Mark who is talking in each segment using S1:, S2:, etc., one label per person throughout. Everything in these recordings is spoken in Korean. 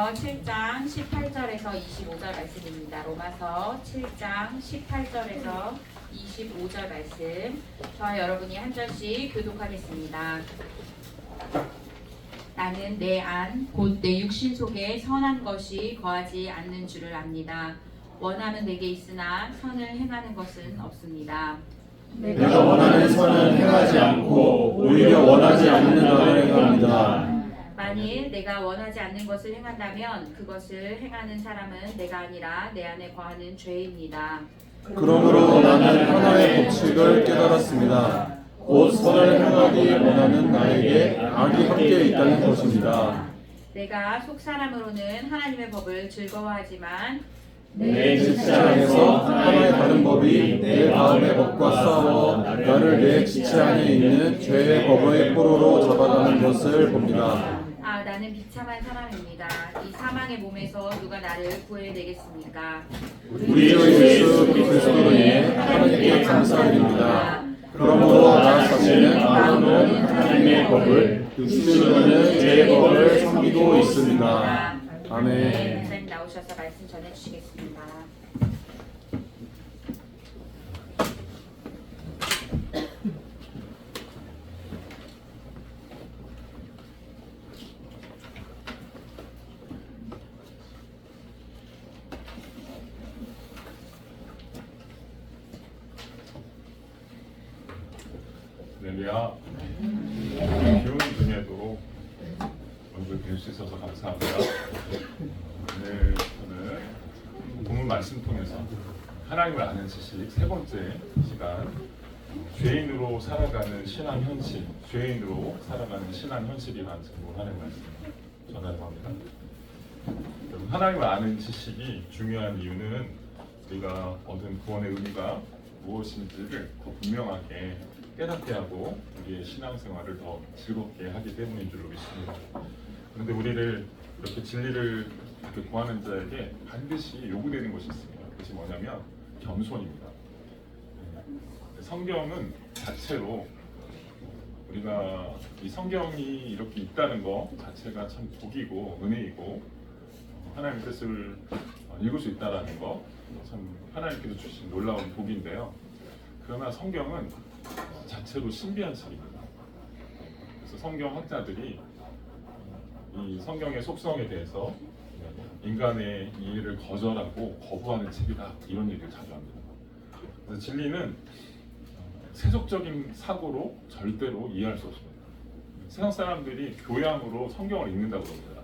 S1: 7장 18절에서 25절 말씀입니다. 로마서 7장 18절에서 25절 말씀. 저와 여러분이 한 절씩 교독하겠습니다. 나는 내 안 곧 내 육신 속에 선한 것이 거하지 않는 줄을 압니다. 원함은 내게 있으나 선을 행하는 것은 없습니다.
S2: 내가 원하는 선은 행하지 않고 오히려 원하지 않는 것을 행합니다.
S1: 만일 내가 원하지 않는 것을 행한다면 그것을 행하는 사람은 내가 아니라 내 안에 거하는 죄입니다.
S2: 그러므로 나는 하나의 법칙을 깨달았습니다. 곧 선을 행하기 원하는 나에게 악이 함께 있다는 것입니다.
S1: 내가 속사람으로는 하나님의 법을 즐거워하지만
S2: 내 지체 안에서 하나의 다른 법이 내 마음의 법과 싸워 나를 내 지체 안에 있는 죄의 법의 포로로 잡아가는 것을 봅니다.
S1: 나는 비참한 사람입니다. 이 사망의 몸에서 누가 나를 구해내겠습니까?
S2: 우리 주 예수 그리스도로 인해 하나님께 감사드립니다. 그러므로 나 자신은 마음으로는 하나님의 법을, 육신으로는 죄의 법을 섬기고 있습니다. 아멘.
S1: 목사님 나오셔서 말씀 전해주시겠습니다.
S3: 할렐루야. 기운 중에도 먼저 뵐 수 있어서 감사합니다. 오늘 저는 본문 말씀 통해서 하나님을 아는 지식 세 번째 시간, 죄인으로 살아가는 신앙 현실, 죄인으로 살아가는 신앙 현실이라는 제목으로 하나님 말씀 전하려고 합니다. 여러분, 하나님을 아는 지식이 중요한 이유는 우리가 얻은 구원의 의미가 무엇인지를 더 분명하게 깨닫게 하고 우리의 신앙생활을 더 즐겁게 하기 때문인 줄로 믿습니다. 그런데 우리를 이렇게 진리를 이렇게 구하는 자에게 반드시 요구되는 것이 있습니다. 그것이 뭐냐면 겸손입니다. 성경은 자체로 우리가 이 성경이 이렇게 있다는 것 자체가 참 복이고 은혜이고 하나님의 뜻을 읽을 수 있다는 것 참 하나님께서 주신 놀라운 복인데요. 그러나 성경은 자체로 신비한 책입니다. 그래서 성경 학자들이 이 성경의 속성에 대해서 인간의 이해를 거절하고 거부하는 책이다 이런 얘기를 자주 합니다. 그래서 진리는 세속적인 사고로 절대로 이해할 수 없습니다. 세상 사람들이 교양으로 성경을 읽는다고 그럽니다.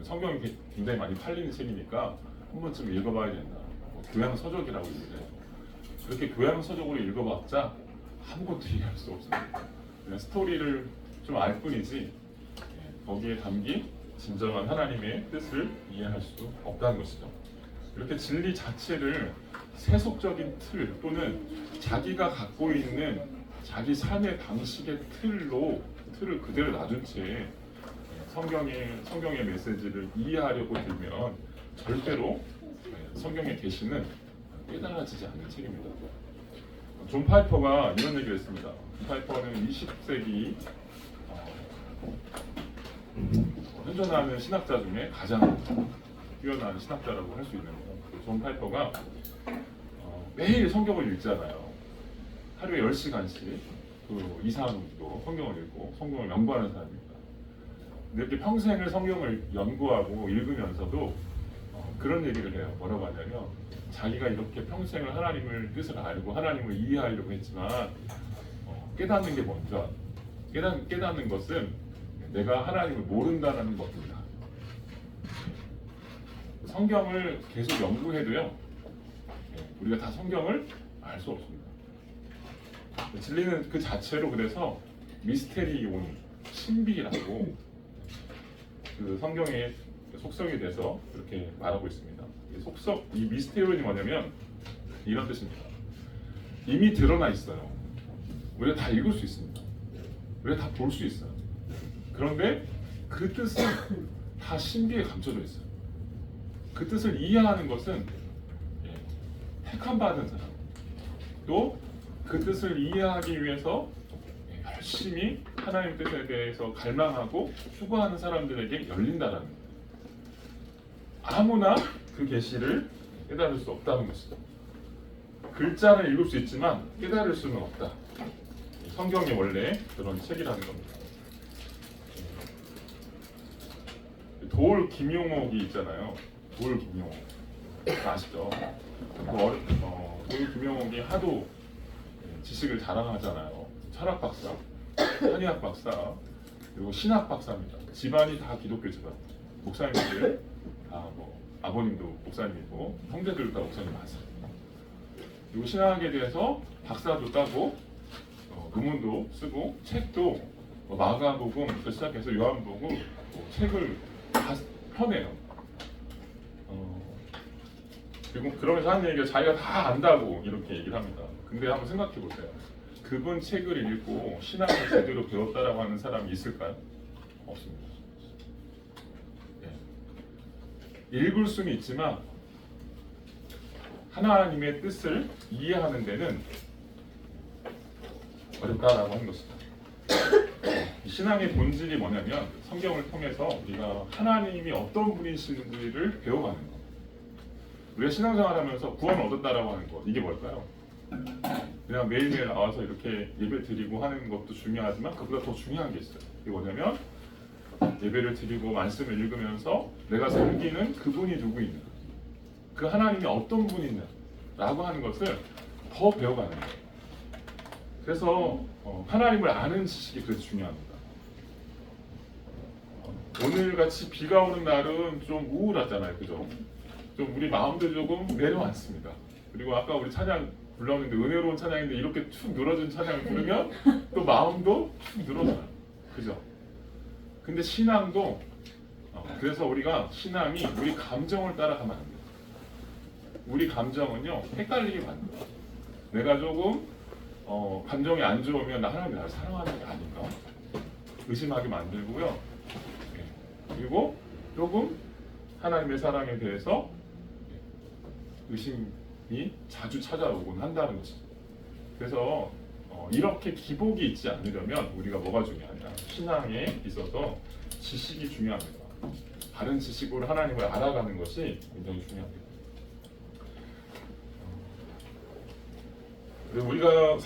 S3: 성경이 굉장히 많이 팔리는 책이니까 한 번쯤 읽어봐야 된다. 교양 서적이라고 얘기해요. 그렇게 교양 서적으로 읽어봤자 아무것도 이해할 수 없습니다. 그냥 스토리를 좀 알 뿐이지 거기에 담긴 진정한 하나님의 뜻을 이해할 수 없다는 것이죠. 이렇게 진리 자체를 세속적인 틀 또는 자기가 갖고 있는 자기 삶의 방식의 틀을 그대로 놔둔 채 성경의 메시지를 이해하려고 들면 절대로 성경의 계시는 깨달아지지 않는 책입니다. 존 파이퍼가 이런 얘기를 했습니다. 존 파이퍼는 20세기 현존하는 신학자 중에 가장 뛰어난 신학자라고 할 수 있는 존 파이퍼가 매일 성경을 읽잖아요. 하루에 10시간씩 그 이상도 성경을 읽고 성경을 연구하는 사람입니다. 근데 이렇게 평생을 성경을 연구하고 읽으면서도 그런 얘기를 해요. 뭐라고 하냐면 자기가 이렇게 평생을 하나님을 뜻을 알고 하나님을 이해하려고 했지만 깨닫는 게 먼저 깨닫는 것은 내가 하나님을 모른다는 것입니다. 성경을 계속 연구해도요 우리가 다 성경을 알 수 없습니다. 진리는 그 자체로 그래서 미스테리온, 신비라고 그 성경의 속성에 대해서 그렇게 말하고 있습니다. 이 미스테리온이 뭐냐면 이런 뜻입니다. 이미 드러나 있어요. 우리가 다 읽을 수 있습니다. 우리가 다 볼 수 있어요. 그런데 그 뜻은 다 신비에 감춰져 있어요. 그 뜻을 이해하는 것은 택함 받은 사람, 또 그 뜻을 이해하기 위해서 열심히 하나님 뜻에 대해서 갈망하고 추구하는 사람들에게 열린다라는 거예요. 아무나 그 계시를 깨달을 수 없다는 것이죠. 글자는 읽을 수 있지만 깨달을 수는 없다. 성경이 원래 그런 책이라는 겁니다. 돌 김용옥이 있잖아요. 돌 김용옥 아시죠? 돌 김용옥이 하도 지식을 자랑하잖아요. 철학 박사, 한의학 박사, 그리고 신학 박사입니다. 집안이 다 기독교 집안. 목사님들 다 뭐 아버님도 목사님이고 형제들도 다 목사님 맞아요. 그리고 신학에 대해서 박사도 따고 논문도 쓰고 책도 마가복음부터 시작해서 요한복음 책을 다 펴내요. 그리고 그러면서 하는 얘기가 자기가 다 안다고 이렇게 얘기를 합니다. 근데 한번 생각해 보세요. 그분 책을 읽고 신학을 제대로 배웠다라고 하는 사람이 있을까요? 없습니다. 네. 읽을 수는 있지만 하나님의 뜻을 이해하는 데는 어렵다라고 하는 것입니다. 신앙의 본질이 뭐냐면 성경을 통해서 우리가 하나님이 어떤 분이신지를 배워가는 것. 우리가 신앙생활하면서 구원을 얻었다라고 하는 것, 이게 뭘까요? 그냥 매일매일 나와서 이렇게 예배 드리고 하는 것도 중요하지만 그보다 더 중요한 게 있어요. 이게 뭐냐면 예배를 드리고 말씀을 읽으면서 내가 섬기는 그분이 누구있나, 그 하나님이 어떤 분이냐 라고 하는 것을 더 배워가는 거예요. 그래서 하나님을 아는 지식이 그래서 중요합니다. 오늘같이 비가 오는 날은 좀 우울하잖아요, 그죠? 좀 우리 마음도 조금 내려앉습니다. 그리고 아까 우리 찬양 불렀는데 은혜로운 찬양인데 이렇게 툭 늘어진 찬양을 부르면 또 마음도 툭 늘어져요, 그죠? 근데 신앙도 그래서 우리가 신앙이 우리 감정을 따라가면 안 돼요. 우리 감정은요 헷갈리게 만들어요. 내가 조금 감정이 안 좋으면 나 하나님이 나를 사랑하는 게 아닌가 의심하게 만들고요. 네. 그리고 조금 하나님의 사랑에 대해서 의심이 자주 찾아오곤 한다는 것이죠. 그래서 이렇게 기복이 있지 않으려면 우리가 뭐가 중요하냐, 신앙에 있어서 지식이 중요합니다. 바른 지식으로 하나님을 알아가는 것이 굉장히 중요합니다. 우리가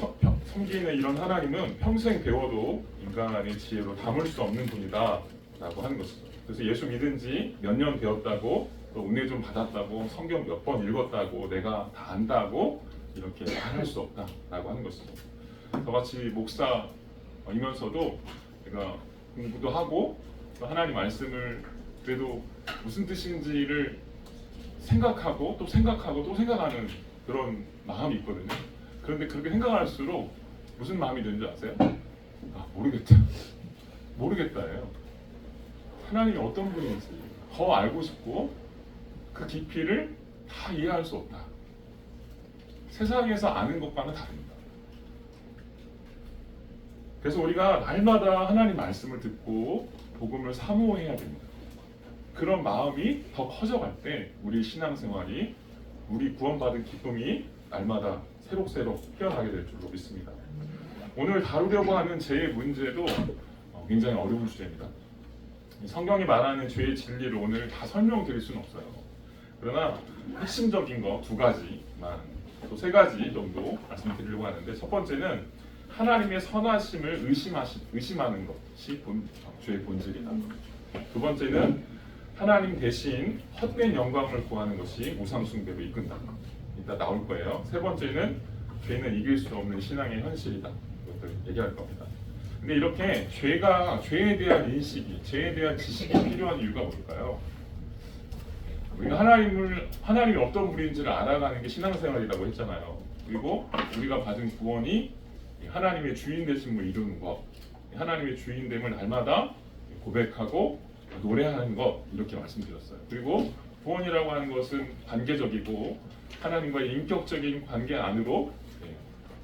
S3: 섬기는 이런 하나님은 평생 배워도 인간의 지혜로 담을 수 없는 분이다 라고 하는 것이죠. 그래서 예수 믿은 지 몇 년 배웠다고, 또 은혜 좀 받았다고, 성경 몇 번 읽었다고, 내가 다 안다고 이렇게 말할 수 없다 라고 하는 것이죠. 저같이 목사이면서도 내가 공부도 하고 하나님 말씀을 그래도 무슨 뜻인지를 생각하고 또 생각하고 또 생각하는 그런 마음이 있거든요. 그런데 그렇게 생각할수록 무슨 마음이 드는지 아세요? 모르겠다예요. 하나님이 어떤 분인지 더 알고 싶고 그 깊이를 다 이해할 수 없다. 세상에서 아는 것과는 다릅니다. 그래서 우리가 날마다 하나님 말씀을 듣고 복음을 사모해야 됩니다. 그런 마음이 더 커져갈 때 우리 신앙생활이, 우리 구원받은 기쁨이 날마다 새록새록 피어나게 될 줄로 믿습니다. 오늘 다루려고 하는 죄의 문제도 굉장히 어려운 주제입니다. 성경이 말하는 죄의 진리를 오늘 다 설명드릴 수는 없어요. 그러나 핵심적인 거 두 가지만, 또 세 가지 정도 말씀드리려고 하는데, 첫 번째는 하나님의 선하심을 의심하는 것이 죄의 본질이다. 두 번째는 하나님 대신 헛된 영광을 구하는 것이 우상숭배로 이끈다. 이따 나올 거예요. 세 번째는 죄는 이길 수 없는 신앙의 현실이다. 이것들 얘기할 겁니다. 근데 이렇게 죄에 대한 인식이, 죄에 대한 지식이 필요한 이유가 뭘까요? 우리가 하나님이 어떤 분인지를 알아가는 게 신앙생활이라고 했잖아요. 그리고 우리가 받은 구원이 하나님의 주인 되심을 이루는 것, 하나님의 주인됨을 날마다 고백하고 노래하는 것, 이렇게 말씀드렸어요. 그리고 구원이라고 하는 것은 관계적이고 하나님과의 인격적인 관계 안으로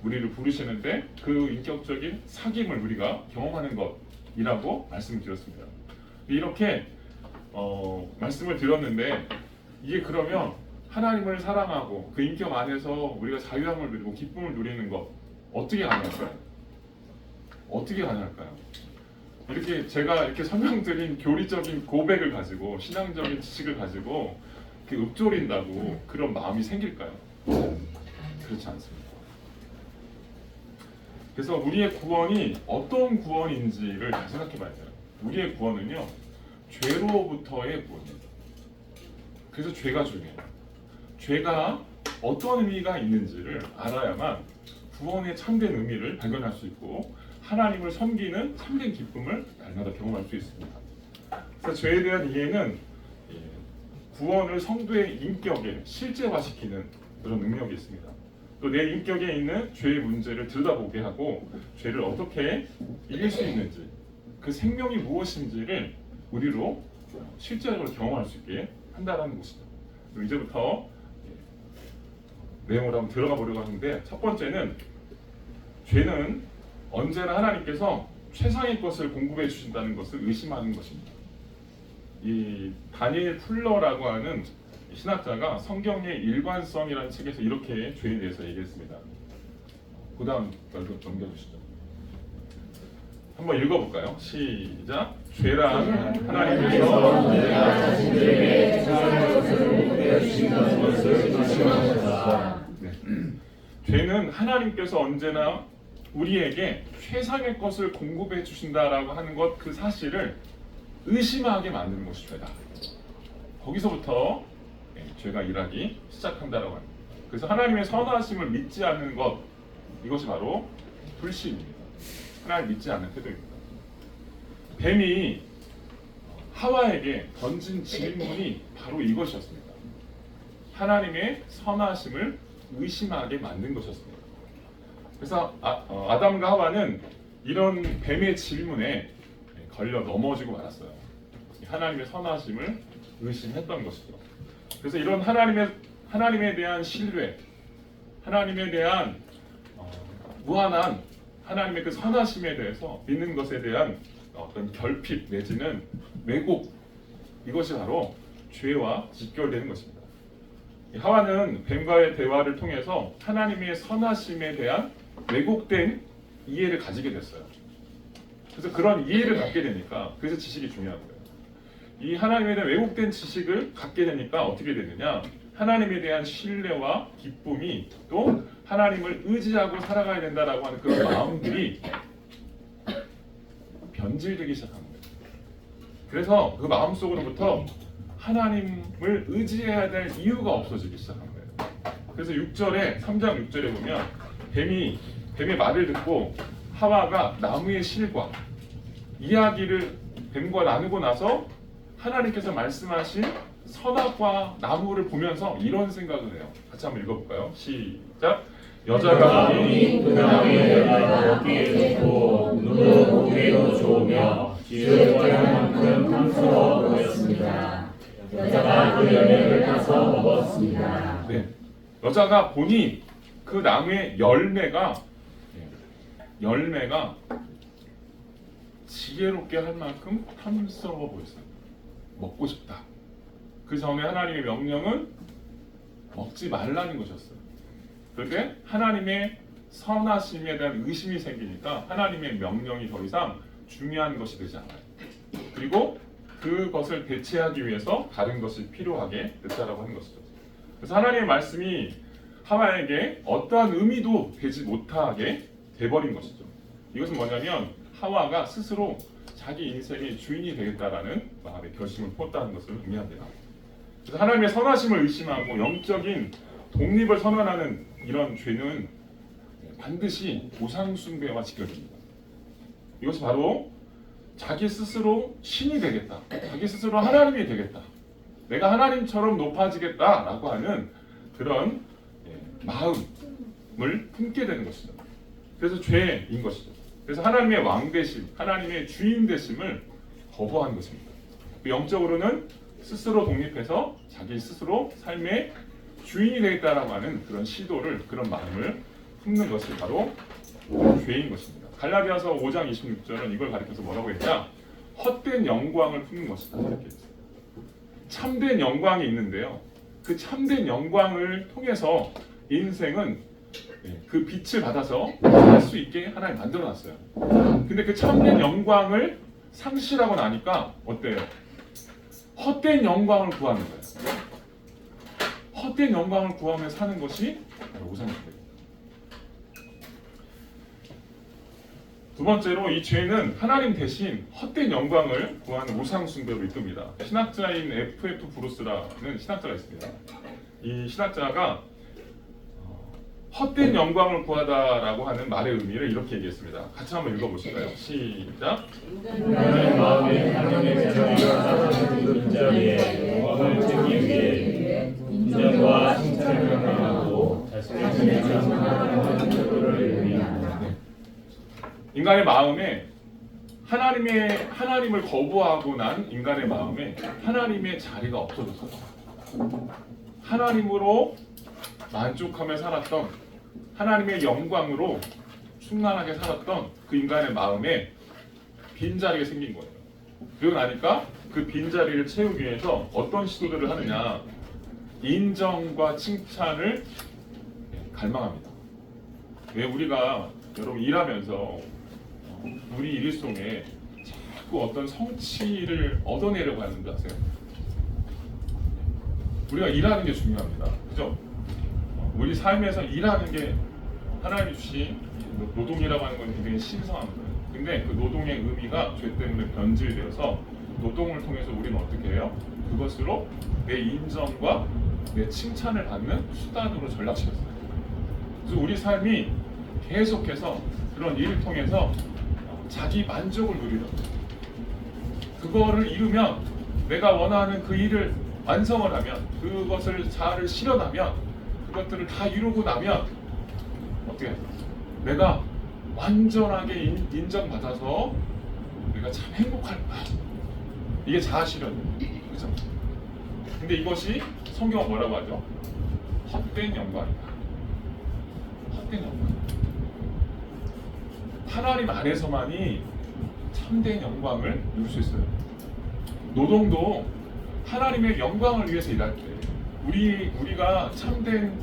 S3: 우리를 부르시는데, 그 인격적인 사귐을 우리가 경험하는 것이라고 말씀드렸습니다. 이렇게 말씀을 드렸는데, 이게 그러면 하나님을 사랑하고 그 인격 안에서 우리가 자유함을 누리고 기쁨을 누리는 것, 어떻게 가능할까요? 어떻게 가능할까요? 이렇게 제가 이렇게 설명드린 교리적인 고백을 가지고 신앙적인 지식을 가지고 이렇게 읊조린다고 그런 마음이 생길까요? 그렇지 않습니다. 그래서 우리의 구원이 어떤 구원인지를 잘 생각해 봐야 돼요. 우리의 구원은요, 죄로부터의 구원입니다. 그래서 죄가 중요해요. 죄가 어떤 의미가 있는지를 알아야만 구원의 참된 의미를 발견할 수 있고 하나님을 섬기는 참된 기쁨을 날마다 경험할 수 있습니다. 그래서 죄에 대한 이해는 구원을 성도의 인격에 실제화시키는 그런 능력이 있습니다. 또 내 인격에 있는 죄의 문제를 들여다보게 하고 죄를 어떻게 이길 수 있는지, 그 생명이 무엇인지를 우리로 실제적으로 경험할 수 있게 한다는 것이죠. 그럼 이제부터 내용으로 한번 들어가 보려고 하는데, 첫 번째는 죄는 언제나 하나님께서 최상의 것을 공급해 주신다는 것을 의심하는 것입니다. 이 다니엘 풀러라고 하는 신학자가 성경의 일관성이라는 책에서 이렇게 죄에 대해서 얘기했습니다. 그 다음 넘겨주시죠. 한번 읽어볼까요? 시작. 죄란 하나님께서
S4: 내가 자신들에게 최선의 것을 공급해 주신다는 것을 의심합니다.
S3: 죄는 하나님께서 언제나 우리에게 최상의 것을 공급해 주신다라고 하는 것, 그 사실을 의심하게 만드는 것이 죄다. 거기서부터 죄가 일하기 시작한다라고 합니다. 그래서 하나님의 선하심을 믿지 않는 것, 이것이 바로 불신입니다. 하나님 믿지 않는 태도입니다. 뱀이 하와에게 던진 질문이 바로 이것이었습니다. 하나님의 선하심을 의심하게 만든 것이었습니다. 그래서 아담과 하와는 이런 뱀의 질문에 걸려 넘어지고 말았어요. 하나님의 선하심을 의심했던 것이죠. 그래서 이런 하나님에 대한 신뢰, 하나님에 대한 무한한 하나님의 그 선하심에 대해서 믿는 것에 대한 어떤 결핍 내지는 왜곡, 이것이 바로 죄와 직결되는 것입니다. 하와는 뱀과의 대화를 통해서 하나님의 선하심에 대한 왜곡된 이해를 가지게 됐어요. 그래서 그런 이해를 갖게 되니까, 그래서 지식이 중요한 거예요. 이 하나님에 대한 왜곡된 지식을 갖게 되니까 어떻게 되느냐, 하나님에 대한 신뢰와 기쁨이, 또 하나님을 의지하고 살아가야 된다라고 하는 그런 마음들이 변질되기 시작한 거예요. 그래서 그 마음속으로부터 하나님을 의지해야 될 이유가 없어지기 시작한 거예요. 그래서 3장 6절에 보면 뱀의 말을 듣고 하와가 나무의 실과 이야기를 뱀과 나누고 나서 하나님께서 말씀하신 선악과 나무를 보면서 이런 생각을 해요. 같이 한번 읽어볼까요? 시작. 여자가 보니
S4: 그 나무의 열매가 먹기에 좋고 눈으로 보기에도 좋으며 지혜롭게 할 만큼 탐스러워 보였습니다. 여자가 그 열매를 따서 먹었습니다.
S3: 네, 여자가 보니 그 나무의 열매가 지혜롭게 할 만큼 탐스러워 보였어요. 먹고 싶다. 그 전에 하나님의 명령은 먹지 말라는 것이었어요. 그런데 하나님의 선하심에 대한 의심이 생기니까 하나님의 명령이 더 이상 중요한 것이 되지 않아요. 그리고 그것을 대체하기 위해서 다른 것이 필요하게 됐다라고 하는 것이죠. 그래서 하나님의 말씀이 하와에게 어떠한 의미도 되지 못하게 돼버린 것이죠. 이것은 뭐냐면 하와가 스스로 자기 인생의 주인이 되겠다라는 마음의 결심을 폈다는 것을 의미합니다. 그래서 하나님의 선하심을 의심하고 영적인 독립을 선언하는 이런 죄는 반드시 우상 숭배와 직결됩니다. 이것이 바로 자기 스스로 신이 되겠다, 자기 스스로 하나님이 되겠다, 내가 하나님처럼 높아지겠다라고 하는 그런 마음을 품게 되는 것이죠. 그래서 죄인 것이죠. 그래서 하나님의 왕 되심, 하나님의 주인 되심을 거부한 것입니다. 영적으로는 스스로 독립해서 자기 스스로 삶의 주인이 되겠다라고 하는 그런 시도를, 그런 마음을 품는 것이 바로 죄인 것입니다. 갈라디아서 5장 26절은 이걸 가리켜서 뭐라고 했냐? 헛된 영광을 품는 것이다, 이렇게 했어요. 참된 영광이 있는데요, 그 참된 영광을 통해서 인생은 그 빛을 받아서 살 수 있게 하나님 만들어놨어요. 근데 그 참된 영광을 상실하고 나니까 어때요? 헛된 영광을 구하는 거예요. 헛된 영광을 구하며 사는 것이 바로 우상숭배예요. 두 번째로 이 죄는 하나님 대신 헛된 영광을 구하는 우상숭배로 이끕니다. 신학자인 F.F. 브루스라는 신학자가 있습니다. 이 신학자가 헛된 영광을 구하다라고 하는 말의 의미를 이렇게 얘기했습니다. 같이 한번 읽어보실까요? 시작.
S4: 인간의 마음에 하나님의 자녀를 사랑하는 그 빈자리에 영광을 찾기 위해 인정과 칭찬을 강하고 자신의 자랑하는 태도를 의미합니다.
S3: 인간의 마음에 하나님을 거부하고 난 인간의 마음에 하나님의 자리가 없어졌어요. 하나님으로 만족하며 살았던, 하나님의 영광으로 충만하게 살았던 그 인간의 마음에 빈자리가 생긴 거예요. 그러고 나니까 그 빈자리를 채우기 위해서 어떤 시도들을 하느냐, 인정과 칭찬을 갈망합니다. 왜 우리가 여러분 일하면서 우리 일 속에 자꾸 어떤 성취를 얻어내려고 하는지 아세요? 우리가 일하는 게 중요합니다. 그죠? 우리 삶에서 일하는 게 하나님이 주신 노동이라고 하는 건 굉장히 신성한 거예요. 근데 그 노동의 의미가 죄 때문에 변질되어서 노동을 통해서 우리는 어떻게 해요? 그것으로 내 인정과 내 칭찬을 받는 수단으로 전락시켰어요. 그래서 우리 삶이 계속해서 그런 일을 통해서 자기 만족을 누리려고, 그거를 이루면, 내가 원하는 그 일을 완성을 하면, 그것을 잘 실현하면, 그것들을 다 이루고 나면 어떻게 해요? 내가 완전하게 인정받아서 내가 참 행복할 거야. 이게 자아실현이에요. 그죠? 근데 이것이 성경은 뭐라고 하죠? 헛된 영광이다. 헛된 영광. 하나님 안에서만이 참된 영광을 누릴 수 있어요. 노동도 하나님의 영광을 위해서 일할 때, 우리가 참된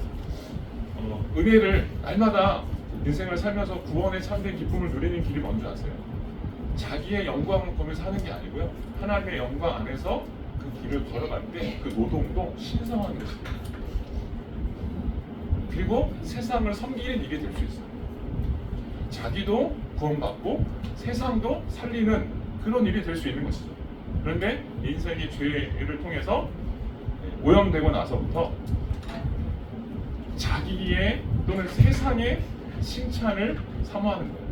S3: 은혜를 날마다 인생을 살면서 구원의 참된 기쁨을 누리는 길이 뭔지 아세요? 자기의 영광을 보면서 하는 게 아니고요, 하나님의 영광 안에서 그 길을 걸어갈 때 그 노동도 신성한 것이에요. 그리고 세상을 섬기는 일이 될 수 있어요. 자기도 구원받고 세상도 살리는 그런 일이 될 수 있는 것이죠. 그런데 인생이 죄를 통해서 오염되고 나서부터 자기의 또는 세상의 칭찬을 사모하는 거예요.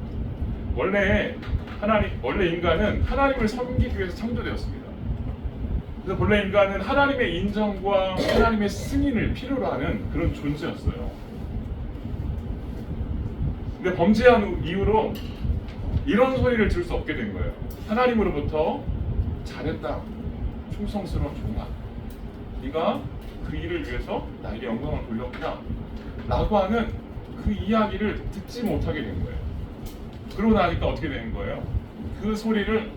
S3: 원래 인간은 하나님을 섬기기 위해서 창조되었습니다. 그래서 본래 인간은 하나님의 인정과 하나님의 승인을 필요로 하는 그런 존재였어요. 근데 범죄한 이후로 이런 소리를 들을 수 없게 된 거예요. 하나님으로부터 잘했다, 충성스러운 종아, 네가 그 일을 위해서 나에게 영광을 돌렸구나 라고 하는 그 이야기를 듣지 못하게 된 거예요. 그러고 나니까 어떻게 되는 거예요? 그 소리를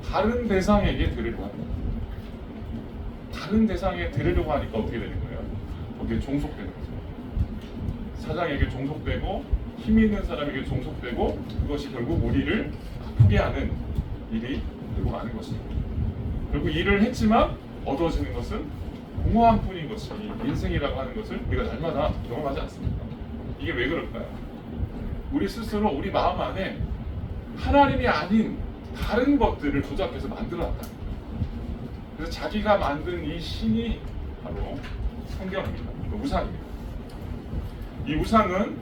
S3: 다른 대상에게 들으려고 합니다. 다른 대상에 들으려고 하니까 어떻게 되는 거예요? 거기에 종속되는 거죠. 사장에게 종속되고 힘 있는 사람에게 종속되고, 그것이 결국 우리를 아프게 하는 일이 되고 마는 것입니다. 결국 일을 했지만 얻어지는 것은 공허한 뿐인 것이 인생이라고 하는 것을 우리가 날마다 경험하지 않습니까? 이게 왜 그럴까요? 우리 스스로 우리 마음 안에 하나님이 아닌 다른 것들을 조작해서 만들어놨다는 거예요. 그래서 자기가 만든 이 신이 바로 성경입니다. 우상입니다. 이 우상은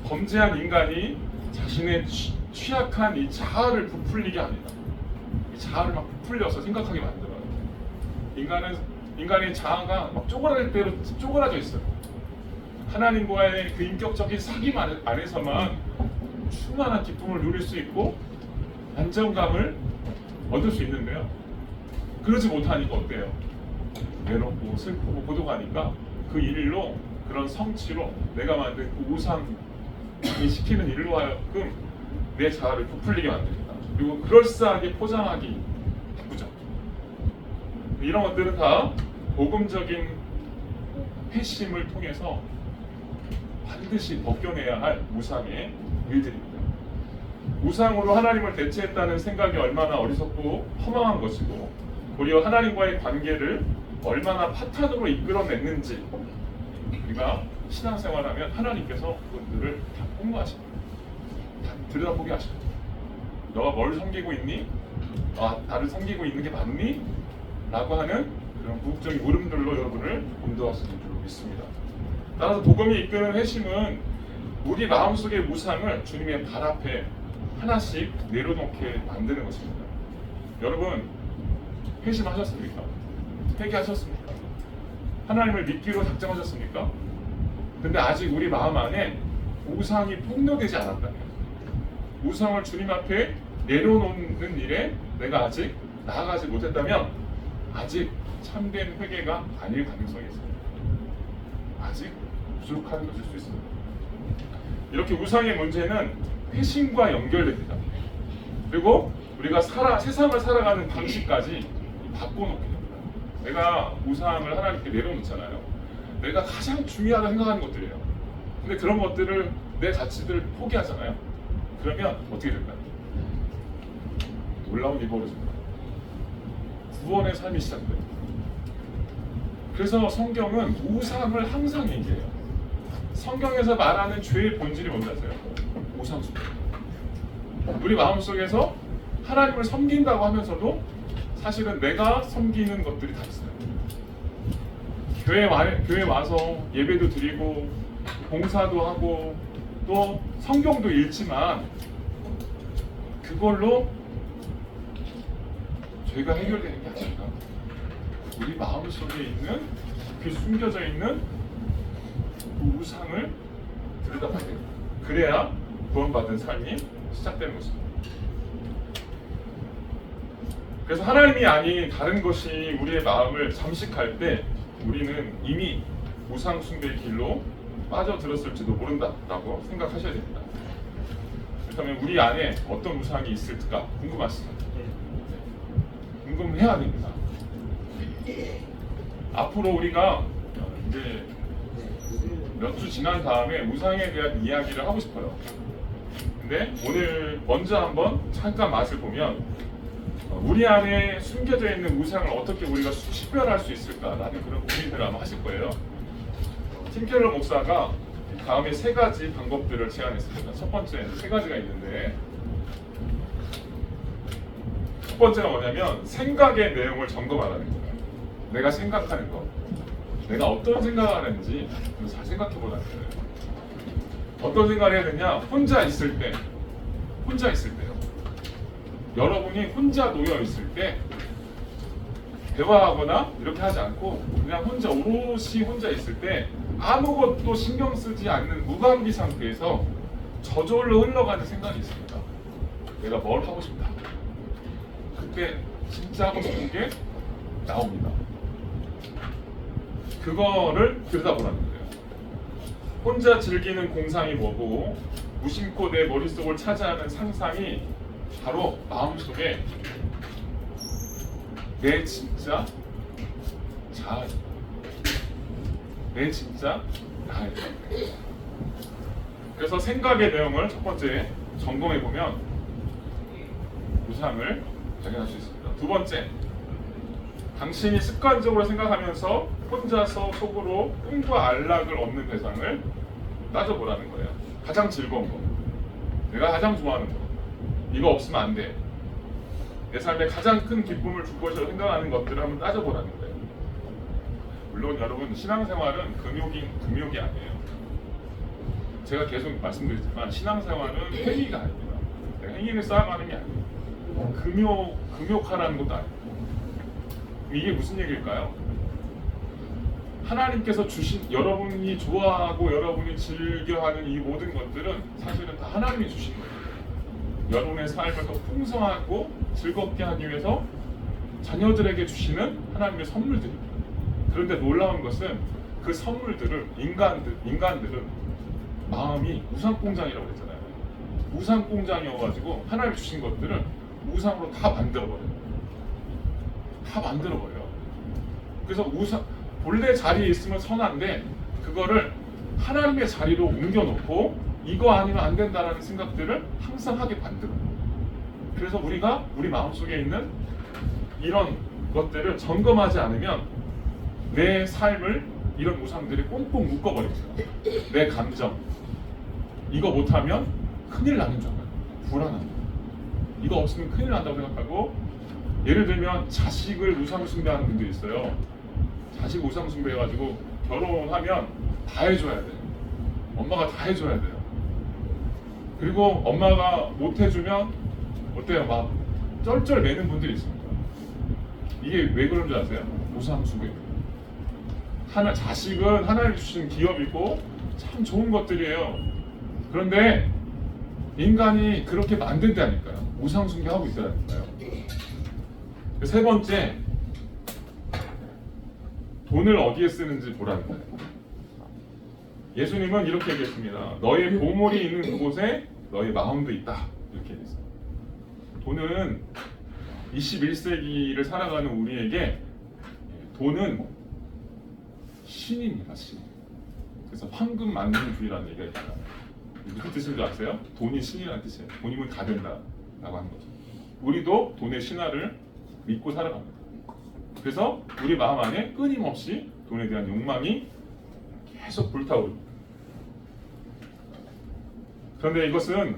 S3: 범죄한 인간이 자신의 취약한 이 자아를 부풀리게 합니다. 이 자아를 막 부풀려서 생각하게 만들어요. 인간의 자아가 막 쪼그라들 대로 쪼그라져 있어요. 하나님과의 그 인격적인 사귐 안에서만 충만한 기쁨을 누릴 수 있고 안정감을 얻을 수 있는데요, 그러지 못하니까 어때요? 외롭고 슬프고 고독하니까 그 일로, 그런 성취로 내가 만든 그 우상이 시키는 일로 하여금 내 자아를 부풀리게 만듭니다. 그리고 그럴싸하게 포장하기 바쁘죠. 이런 것들은 다 복음적인 회심을 통해서 반드시 벗겨내야 할 우상의 일들입니다. 우상으로 하나님을 대체했다는 생각이 얼마나 어리석고 허망한 것이고 도리어 하나님과의 관계를 얼마나 파탄으로 이끌어냈는지 우리가 신앙생활하면 하나님께서 그것들을 다 공부하십니다. 다 들여다보게 하십니다. 너가 뭘 섬기고 있니? 나를 섬기고 있는 게 맞니? 라고 하는 그런 궁극적인 물음들로 여러분을 인도하시는 줄 믿습니다. 따라서 복음이 이끄는 회심은 우리 마음속의 우상을 주님의 발 앞에 하나씩 내려놓게 만드는 것입니다. 여러분 회심하셨습니까? 회개하셨습니까? 하나님을 믿기로 작정하셨습니까? 근데 아직 우리 마음 안에 우상이 폭로되지 않았다면, 우상을 주님 앞에 내려놓는 일에 내가 아직 나아가지 못했다면 아직 참된 회개가 아닐 가능성이 있습니다. 아직 부족한 것일 수 있습니다. 이렇게 우상의 문제는 회심과 연결됩니다. 그리고 우리가 세상을 살아가는 방식까지 바꿔놓게 됩니다. 내가 우상을 하나님께 내려놓잖아요. 내가 가장 중요하다 생각하는 것들이에요. 근데 그런 것들을, 내 가치들을 포기하잖아요. 그러면 어떻게 될까요? 놀라운 일이 벌어집니다. 구원의 삶이 시작돼요. 그래서 성경은 우상을 항상 얘기해요. 성경에서 말하는 죄의 본질이 뭔지 아세요? 우상숭배. 우리 마음속에서 하나님을 섬긴다고 하면서도 사실은 내가 섬기는 것들이 다 있어요. 교회 와서 예배도 드리고 봉사도 하고 또 성경도 읽지만 그걸로 죄가 해결되는 게 아니라 우리 마음속에 있는 깊이 숨겨져 있는 그 우상을 들여다봐야 돼요. 그래야 구원받은 삶이 시작되는 것입니다. 그래서 하나님이 아닌 다른 것이 우리의 마음을 잠식할 때 우리는 이미 우상 숭배의 길로 빠져들었을지도 모른다라고 생각하셔야 됩니다. 그렇다면 우리 안에 어떤 우상이 있을까 궁금하시죠? 궁금해야 됩니다. 앞으로 우리가 이제 몇 주 지난 다음에 우상에 대한 이야기를 하고 싶어요. 근데 오늘 먼저 한번 잠깐 맛을 보면 우리 안에 숨겨져 있는 우상을 어떻게 우리가 식별할 수 있을까라는 그런 고민들을 아마 하실 거예요. 팀 켈러 목사가 다음에 3가지 방법들을 제안했습니다. 첫 번째 3가지가 있는데, 첫 번째는 뭐냐면 생각의 내용을 점검하라는 거예요. 내가 생각하는 거, 내가 어떤 생각을 하는지 잘 생각해 보라는 거예요. 어떤 생각을 해야 되냐? 혼자 있을 때요. 여러분이 혼자 놓여 있을 때 대화하거나 이렇게 하지 않고 그냥 오롯이 혼자 있을 때 아무것도 신경 쓰지 않는 무방비 상태에서 저절로 흘러가는 생각이 있습니다. 내가 뭘 하고 싶다. 그때 진짜 하고 싶은 게 나옵니다. 그거를 들여다보라는 거예요. 혼자 즐기는 공상이 뭐고 무심코 내 머릿속을 차지하는 상상이 바로 마음속에 내 진짜 자아입니다. 내 진짜 나입니다. 그래서 생각의 내용을 첫 번째 점검해보면 우상을 발견할 수 있습니다. 두 번째, 당신이 습관적으로 생각하면서 혼자서 속으로 꿈과 안락을 얻는 대상을 따져보라는 거예요. 가장 즐거운 거, 내가 가장 좋아하는 거, 이거 없으면 안 돼. 내 삶에 가장 큰 기쁨을 줄 것이라고 생각하는 것들을 한번 따져보라는 거예요. 물론 여러분 신앙생활은 금욕이 아니에요. 제가 계속 말씀드리지만 신앙생활은 행위가 아닙니다. 행위를 쌓아가는 게 아니에요. 금욕하라는 것도 아니고. 이게 무슨 얘기일까요? 하나님께서 주신, 여러분이 좋아하고 여러분이 즐겨하는 이 모든 것들은 사실은 다 하나님이 주신 거예요. 여러분의 삶을 더 풍성하고 즐겁게 하기 위해서 자녀들에게 주시는 하나님의 선물들입니다. 그런데 놀라운 것은 그 선물들을 인간들은 마음이 우상공장이라고 했잖아요. 우상공장이어가지고 하나님이 주신 것들을 우상으로 다 만들어버려요. 그래서 본래 자리에 있으면 선한데 그거를 하나님의 자리로 옮겨놓고 이거 아니면 안 된다라는 생각들을 항상 하게 만들어요. 그래서 우리가 우리 마음속에 있는 이런 것들을 점검하지 않으면 내 삶을 이런 우상들이 꽁꽁 묶어버립니다. 내 감정, 이거 못하면 큰일 나는 줄 알아요. 불안합니다. 이거 없으면 큰일 난다고 생각하고, 예를 들면 자식을 우상 숭배하는 분들이 있어요. 자식 우상 숭배해가지고 결혼하면 다 해줘야 돼요. 엄마가 다 해줘야 돼요. 그리고 엄마가 못 해주면 어때요? 막 쩔쩔 매는 분들이 있습니다. 이게 왜 그런 줄 아세요? 우상 숭배. 자식은 하나님 주신 기업이고 참 좋은 것들이에요. 그런데 인간이 그렇게 만든다니까요. 우상 숭배하고 있다니까요. 세 번째, 돈을 어디에 쓰는지 보라는 거예요. 예수님은 이렇게 얘기했습니다. 너의 보물이 있는 그곳에 너의 마음도 있다. 이렇게 얘기했어요. 돈은 21세기를 살아가는 우리에게 돈은 신입니다. 신. 그래서 황금 만능주의라는 얘기가 있어요. 무슨 뜻인 줄 아세요? 돈이 신이라는 뜻이에요. 돈이면 다 된다라고 하는 거죠. 우리도 돈의 신화를 믿고 살아갑니다. 그래서 우리 마음 안에 끊임없이 돈에 대한 욕망이 계속 불타오릅니다. 그런데 이것은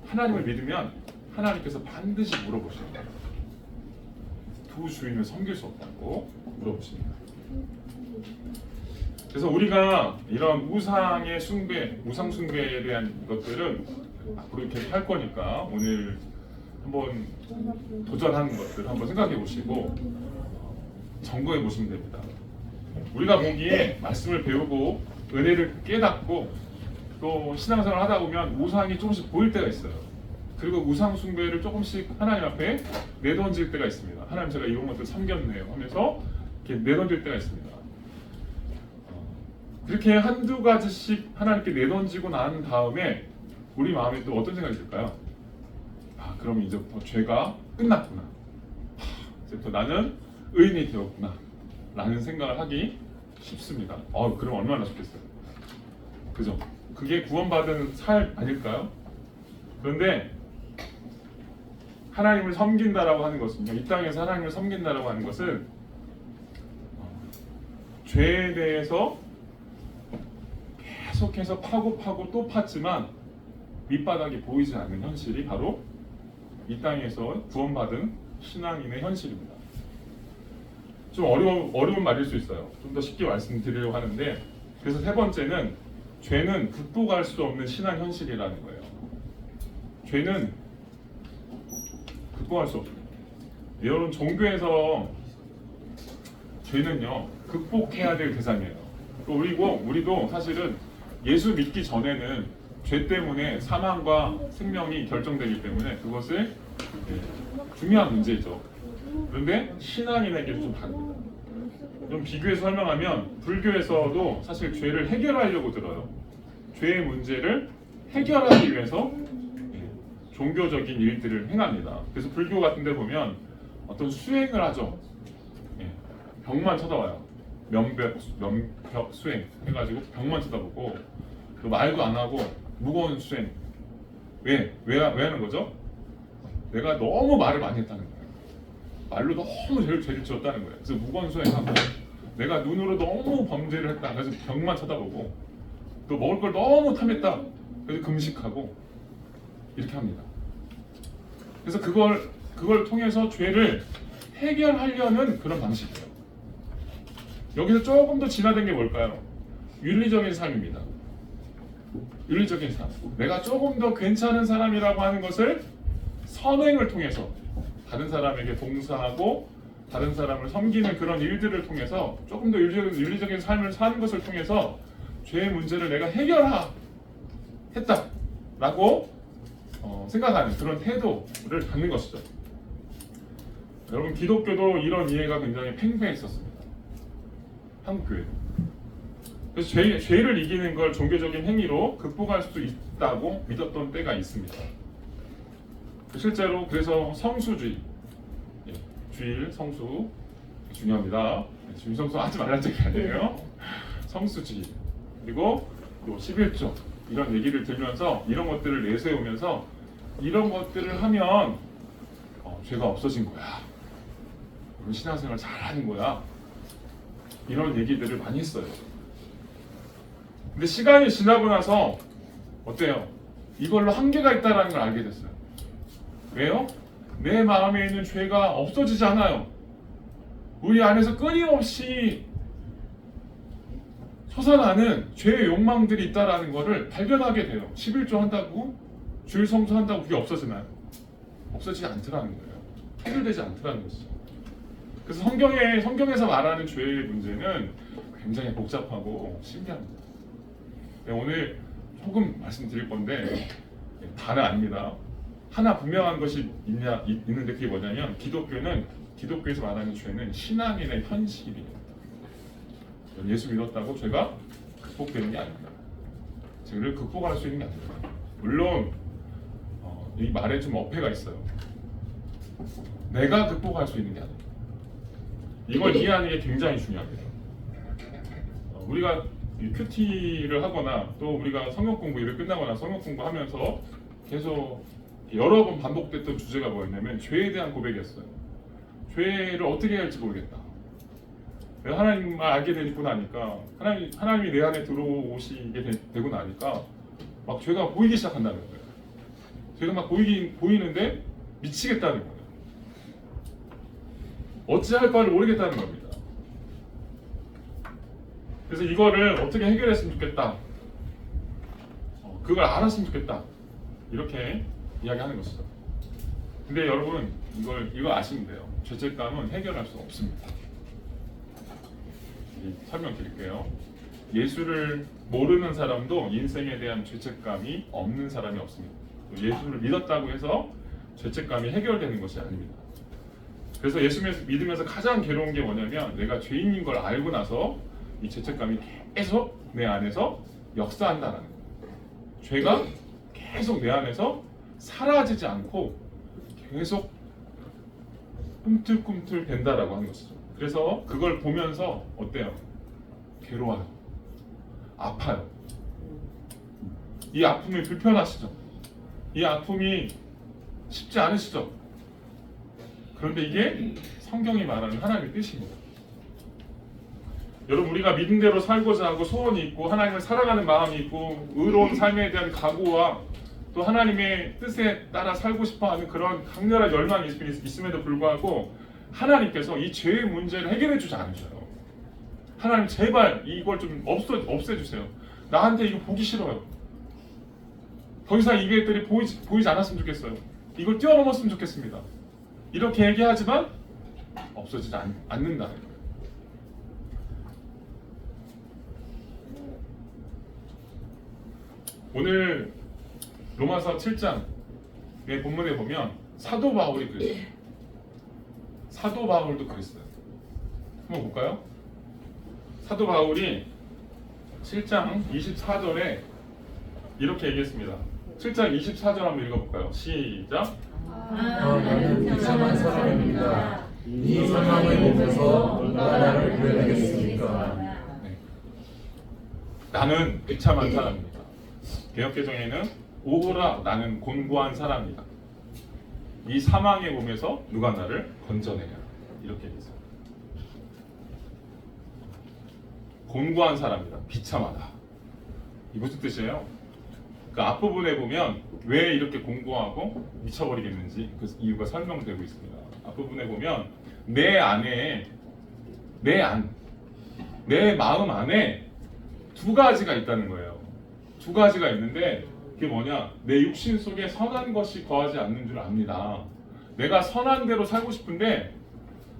S3: 하나님을 믿으면 하나님께서 반드시 물어보십니다. 두 주인을 섬길 수 없다고 물어보십니다. 그래서 우리가 이런 우상의 숭배, 우상 숭배에 대한 것들은 앞으로 이렇게 할 거니까 오늘 한번 도전하는 것들 한번 생각해 보시고 점검해 보시면 됩니다. 우리가 보기에 말씀을 배우고 은혜를 깨닫고 또 신앙생활을 하다 보면 우상이 조금씩 보일 때가 있어요. 그리고 우상 숭배를 조금씩 하나님 앞에 내던질 때가 있습니다. 하나님, 제가 이런 것들 섬겼네요 하면서 이렇게 내던질 때가 있습니다. 그렇게 한두 가지씩 하나님께 내던지고 난 다음에 우리 마음에 또 어떤 생각이 들까요? 아, 그럼 이제부터 죄가 끝났구나. 이제부터 나는 의인이 되었구나 라는 생각을 하기 쉽습니다. 그럼 얼마나 좋겠어요. 그죠? 그게 구원받은 삶 아닐까요? 그런데 하나님을 섬긴다라고 하는 것은요, 이 땅에서 하나님을 섬긴다라고 하는 것은 죄에 대해서 계속해서 파고 또 팠지만 밑바닥이 보이지 않는 현실이 바로 이 땅에서 구원받은 신앙인의 현실입니다. 좀 어려운 말일 수 있어요. 좀 더 쉽게 말씀드리려고 하는데, 그래서 세 번째는 죄는 극복할 수 없는 신앙 현실이라는 거예요. 죄는 극복할 수 없습니다. 여러분, 종교에서 죄는요 극복해야 될 대상이에요. 우리도 사실은 예수 믿기 전에는 죄 때문에 사망과 생명이 결정되기 때문에 그것을 중요한 문제죠. 그런데 신앙인에게는 좀 다릅니다. 좀 비교해서 설명하면 불교에서도 사실 죄를 해결하려고 들어요. 죄의 문제를 해결하기 위해서 종교적인 일들을 행합니다. 그래서 불교 같은 데 보면 어떤 수행을 하죠. 벽만 쳐다봐요. 면벽 수행 해가지고 벽만 쳐다보고 말도 안 하고 무거운 수행. 왜 하는 거죠? 내가 너무 말을 많이 했다는 거예요. 말로 너무 죄를 지었다는 거예요. 그래서 무거운 수행하고, 내가 눈으로 너무 범죄를 했다. 그래서 벽만 쳐다보고, 또 먹을 걸 너무 탐했다. 그래서 금식하고 이렇게 합니다. 그래서 그걸 통해서 죄를 해결하려는 그런 방식이에요. 여기서 조금 더 진화된 게 뭘까요? 윤리적인 삶입니다. 윤리적인 삶. 내가 조금 더 괜찮은 사람이라고 하는 것을 선행을 통해서 다른 사람에게 봉사하고 다른 사람을 섬기는 그런 일들을 통해서 조금 더 윤리적인 삶을 사는 것을 통해서 죄의 문제를 내가 해결했다라고 생각하는 그런 태도를 갖는 것이죠. 여러분, 기독교도 이런 이해가 굉장히 팽팽했었습니다. 한국교회. 그래서 죄를 이기는 걸 종교적인 행위로 극복할 수도 있다고 믿었던 때가 있습니다. 실제로 그래서 성수주의, 주일 성수 중요합니다. 주일 성수 하지 말라는 얘기 아니에요. 성수주의, 그리고 요 11조, 이런 얘기를 들면서 이런 것들을 내세우면서 이런 것들을 하면 죄가 없어진 거야. 우리 신앙생활 잘하는 거야. 이런 얘기들을 많이 했어요. 근데 시간이 지나고 나서 어때요? 이걸로 한계가 있다는 걸 알게 됐어요. 왜요? 내 마음에 있는 죄가 없어지지 않아요. 우리 안에서 끊임없이 솟아나는 죄의 욕망들이 있다는 것을 발견하게 돼요. 11조 한다고, 주일 성수한다고 그게 없어지나요? 없어지지 않더라는 거예요. 해결되지 않더라는 것이죠. 그래서 성경에서 말하는 죄의 문제는 굉장히 복잡하고 신기합니다. 오늘 조금 말씀드릴 건데 다는 아닙니다. 하나 분명한 것이 있는데 그게 뭐냐면 기독교에서 말하는 죄는 신앙인의 현실이에요. 예수 믿었다고 죄가 극복되는 게 아닙니다. 죄를 극복할 수 있는 게 아닙니다. 물론 이 말에 좀 어폐가 있어요. 내가 극복할 수 있는 게 아닙니다. 이걸 이해하는 게 굉장히 중요합니다. 우리가 큐티를 하거나 또 우리가 성경 공부 일을 끝나거나 성경 공부하면서 계속 여러 번 반복됐던 주제가 뭐였냐면 죄에 대한 고백이었어요. 죄를 어떻게 해야 할지 모르겠다. 내가 하나님을 알게 되고 나니까 하나님이 내 안에 들어오시게 되고 나니까 막 죄가 보이기 시작한다는 거예요. 죄가 막 보이는데 미치겠다는 거예요. 어찌할 바를 모르겠다는 겁니다. 그래서 이거를 어떻게 해결했으면 좋겠다. 그걸 알았으면 좋겠다. 이렇게 이야기하는 것이죠. 근데 여러분 이거 아시면 돼요. 죄책감은 해결할 수 없습니다. 설명드릴게요. 예수를 모르는 사람도 인생에 대한 죄책감이 없는 사람이 없습니다. 예수를 믿었다고 해서 죄책감이 해결되는 것이 아닙니다. 그래서 예수 믿으면서 가장 괴로운 게 뭐냐면 내가 죄인인 걸 알고 나서 이 죄책감이 계속 내 안에서 역사한다는 거예요. 죄가 계속 내 안에서 사라지지 않고 계속 꿈틀꿈틀 된다라고 하는 것이죠. 그래서 그걸 보면서 어때요? 괴로워요. 아파요. 이 아픔이 불편하시죠? 이 아픔이 쉽지 않으시죠? 그런데 이게 성경이 말하는 하나님의 뜻입니다. 여러분 우리가 믿음대로 살고자 하고 소원이 있고 하나님을 사랑하는 마음이 있고 의로운 삶에 대한 각오와 또 하나님의 뜻에 따라 살고 싶어하는 그런 강렬한 열망이 있음에도 불구하고 하나님께서 이 죄의 문제를 해결해 주지 않으셔요. 하나님 제발 이걸 좀 없애주세요. 나한테 이거 보기 싫어요. 더 이상 이것들이 보이지 않았으면 좋겠어요. 이걸 뛰어넘었으면 좋겠습니다. 이렇게 얘기하지만 없어지지 않는다는 거예요. 오늘 로마서 7장의 본문에 보면 사도 바울이 그랬어요. 사도 바울도 그랬어요. 한번 볼까요? 사도 바울이 7장 24절에 이렇게 얘기했습니다. 7장 24절 한번 읽어볼까요? 시작.
S4: 나는 비참한 사람입니다. 이 상황을 보면서 누가 나를 구해내겠습니까?
S3: 네. 나는 비참한 사람입니다. 개역개정에는 오호라 나는 곤고한 사람이다. 이 사망의 몸에서 누가 나를 건져내냐 이렇게 얘기했어요. 곤고한 사람이다. 비참하다. 이 무슨 뜻이에요? 그 앞부분에 보면 왜 이렇게 곤고하고 미쳐버리겠는지 그 이유가 설명되고 있습니다. 앞부분에 보면 내 마음 안에 두 가지가 있다는 거예요. 두 가지가 있는데 그게 뭐냐? 내 육신 속에 선한 것이 거하지 않는 줄 압니다. 내가 선한 대로 살고 싶은데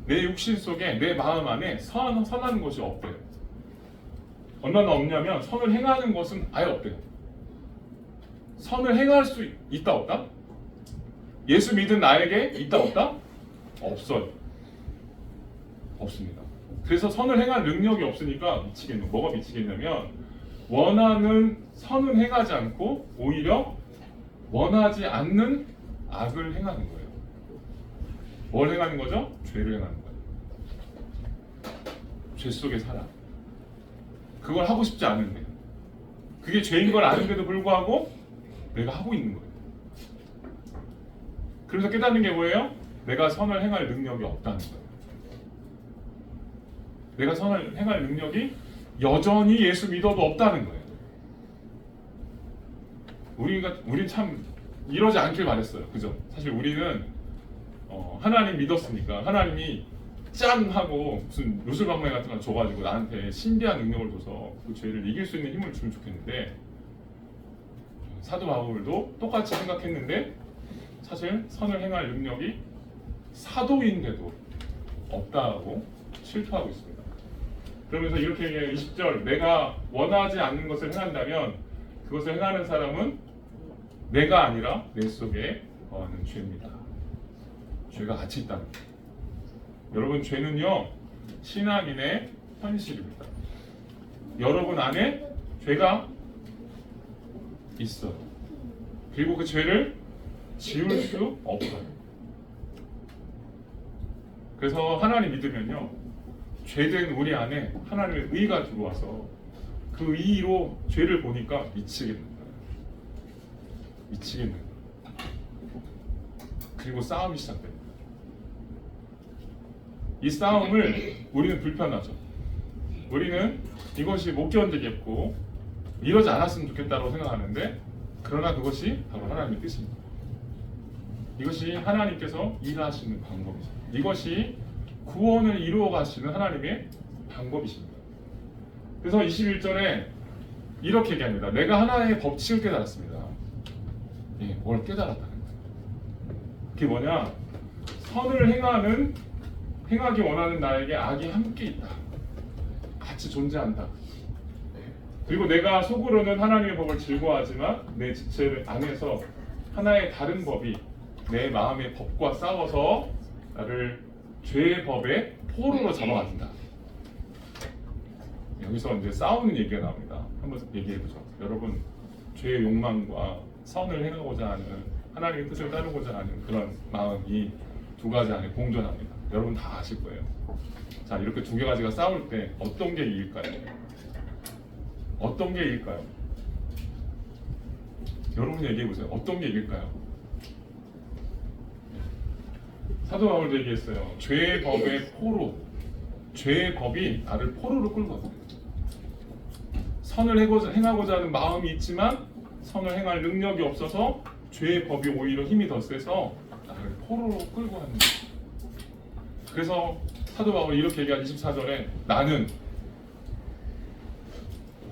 S3: 내 육신 속에 내 마음 안에 선한 것이 없대요. 얼마나 없냐면 선을 행하는 것은 아예 없대요. 선을 행할 수 있다 없다? 예수 믿은 나에게 있다 없다? 없어요. 없습니다. 그래서 선을 행할 능력이 없으니까 뭐가 미치겠냐면 원하는 선은 행하지 않고 오히려 원하지 않는 악을 행하는 거예요. 뭘 행하는 거죠? 죄를 행하는 거예요. 죄 속에 살아. 그걸 하고 싶지 않은데 그게 죄인 걸 아는데도 불구하고 내가 하고 있는 거예요. 그래서 깨닫는 게 뭐예요? 내가 선을 행할 능력이 없다는 거예요. 내가 선을 행할 능력이 여전히 예수 믿어도 없다는 거예요. 우린 참 이러지 않길 바랬어요. 그죠? 사실 우리는 하나님 믿었으니까 하나님이 짠 하고 무슨 요술방망이 같은 걸 줘가지고 나한테 신비한 능력을 줘서 그 죄를 이길 수 있는 힘을 주면 좋겠는데, 사도 바울도 똑같이 생각했는데 사실 선을 행할 능력이 사도인데도 없다고 실토하고 있습니다. 그러면서 이렇게 얘기해요. 20절, 내가 원하지 않는 것을 행한다면 그것을 행하는 사람은 내가 아니라 내 속에 거하는 죄입니다. 죄가 같이 있다는 거예요. 여러분, 죄는요 신앙인의 현실입니다. 여러분 안에 죄가 있어요. 그리고 그 죄를 지울 수 없어요. 그래서 하나님 믿으면요, 죄된 우리 안에 하나님의 의가 들어와서 그 의로 죄를 보니까 미치겠는 거예요. 미치겠는 거예요. 그리고 싸움이 시작됩니다. 이 싸움을 우리는 불편하죠. 우리는 이것이 못 견디겠고 이러지 않았으면 좋겠다고 생각하는데, 그러나 그것이 바로 하나님의 뜻입니다. 이것이 하나님께서 일하시는 방법이죠. 이것이 구원을 이루어 가시는 하나님의 방법이십니다. 그래서 21절에 이렇게 얘기합니다. 내가 하나님의 법칙을 깨달았습니다. 뭘 깨달았다는 거예요. 그게 뭐냐? 선을 행하기 원하는 나에게 악이 함께 있다. 같이 존재한다. 그리고 내가 속으로는 하나님의 법을 즐거워하지만 내 지체 안에서 하나의 다른 법이 내 마음의 법과 싸워서 나를 죄의 법의 포로로 잡아간다. 여기서 이제 싸우는 얘기가 나옵니다. 한번 얘기해보죠. 여러분, 죄의 욕망과 선을 행하고자 하는 하나님의 뜻을 따르고자 하는 그런 마음이 두 가지 안에 공존합니다. 여러분 다 아실 거예요. 자, 이렇게 두 가지가 싸울 때 어떤 게 이길까요? 어떤 게 이길까요? 여러분이 얘기해보세요. 어떤 게 이길까요? 사도 바울도 얘기했어요. 죄의 법의 포로, 죄의 법이 나를 포로로 끌고 갑니다. 선을 행하고자 하는 마음이 있지만 선을 행할 능력이 없어서 죄의 법이 오히려 힘이 더 세서 나를 포로로 끌고 가는 거예요. 그래서 사도 바울이 이렇게 얘기한 24절에 나는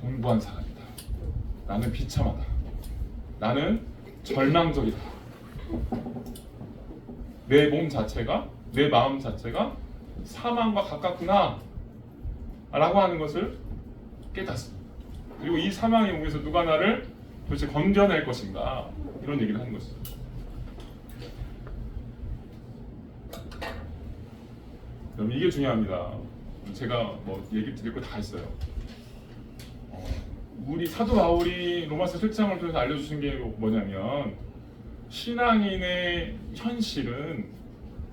S3: 공부한 사람이다. 나는 비참하다. 나는 절망적이다. 내 몸 자체가, 내 마음 자체가 사망과 가깝구나 라고 하는 것을 깨닫습니다. 그리고 이 사망의 몸에서 누가 나를 도대체 건져낼 것인가, 이런 얘기를 하는 것이죠. 그럼 이게 중요합니다. 제가 뭐 얘기 드릴 거 다 있어요. 우리 사도 바울이 로마서 7장을 통해서 알려주신 게 뭐냐면, 신앙인의 현실은,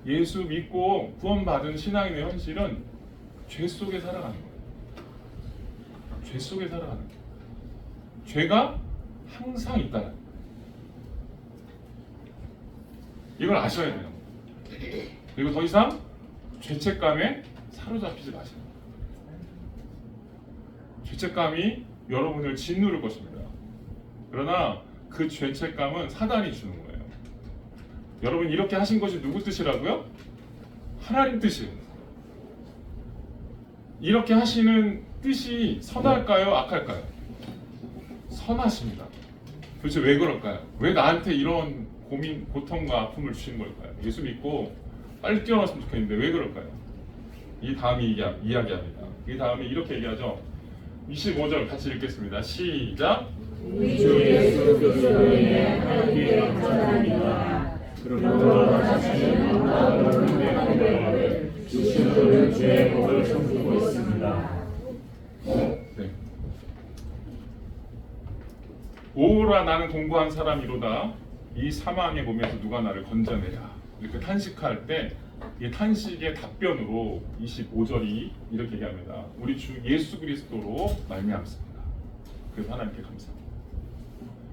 S3: 예수 믿고 구원받은 신앙인의 현실은 죄 속에 살아가는 거예요. 죄 속에 살아가는 거예요. 죄가 항상 있다는 거예요. 이걸 아셔야 돼요. 그리고 더 이상 죄책감에 사로잡히지 마세요. 죄책감이 여러분을 짓누를 것입니다. 그러나 그 죄책감은 사단이 주는 거예요. 여러분, 이렇게 하신 것이 누구 뜻이라고요? 하나님 뜻이에요. 이렇게 하시는 뜻이 선할까요? 악할까요? 선하십니다. 도대체 왜 그럴까요? 왜 나한테 이런 고민, 고통과 아픔을 주시는 걸까요? 예수 믿고 빨리 뛰어났으면 좋겠는데 왜 그럴까요? 이 다음이 이야기합니다. 이 다음에 이렇게 얘기하죠. 25절 같이 읽겠습니다. 시작.
S4: 우리 주 예수 그리스도의 하나님의 감사합니다. 그러므로 자신은 마음으로 회개하되 주신 그는 죄의 법을 섬기고 있습니다.
S3: 네. 오라 나는 공부한 사람이로다. 이 사망의 몸에서 누가 나를 건져내랴. 이렇게 탄식할 때 이 탄식의 답변으로 25절이 이렇게 얘기합니다. 우리 주 예수 그리스도로 말미암습니다. 그래서 하나님께 감사합니다.